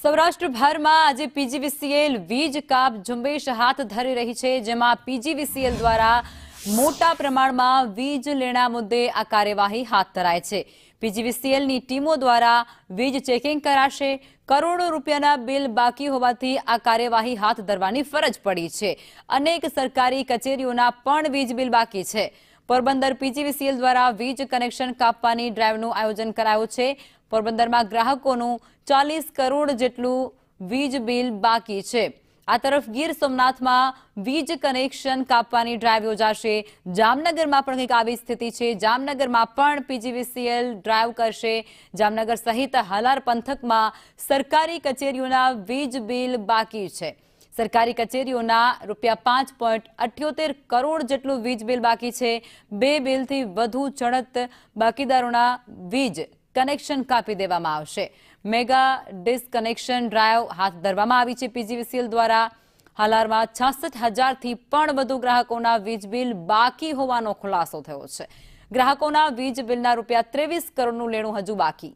સૌરાષ્ટ્રભરમાં આજે પીજીવીસીએલ વીજ કાપ ઝુંબેશ હાથ ધરી રહી છે, જેમાં પીજીવીસીએલ દ્વારા મોટા પ્રમાણમાં વીજ લેણા મુદ્દે આ કાર્યવાહી હાથ ધરાય છે। પીજીવીસીએલની ટીમો દ્વારા વીજ ચેકિંગ કરાશે। કરોડો રૂપિયાના બિલ બાકી હોવાથી આ કાર્યવાહી હાથ ધરવાની ફરજ પડી છે। અનેક સરકારી કચેરીઓના પણ વીજ બિલ બાકી છે। પોરબંદર પીજીવીસીએલ દ્વારા વીજ કનેક્શન કાપવાની ડ્રાઈવનું આયોજન કરાયું છે। પોરબંદરમાં ગ્રાહકોનું 40 કરોડ જેટલું વીજ બિલ બાકી છે। આ તરફ ગીર સોમનાથમાં વીજ કનેક્શન કાપવાની ડ્રાઈવ યોજાશે। જામનગરમાં પણ કંઈક આવી સ્થિતિ છે। જામનગરમાં પણ પીજીવીસીએલ ડ્રાઈવ કરશે। જામનગર સહિત હાલાર પંથકમાં સરકારી કચેરીઓના વીજ બિલ બાકી છે। સરકારી કચેરીઓના ₹5.78 કરોડ જેટલું વીજ બિલ બાકી છે। 2 બિલથી વધુ ચડત બાકીદારોના વીજ કનેક્શન કાપી દેવામાં આવશે। મેગા ડિસ્કનેક્શન ડ્રાઈવ હાથ ધરવામાં આવી છે પીજીવીસીએલ દ્વારા। હાલારમાં 66,000થી પણ વધુ ગ્રાહકોના વીજ બિલ બાકી હોવાનો ખુલાસો થયો છે। ગ્રાહકોના વીજ બિલના ₹23 કરોડનું લેણું હજુ બાકી।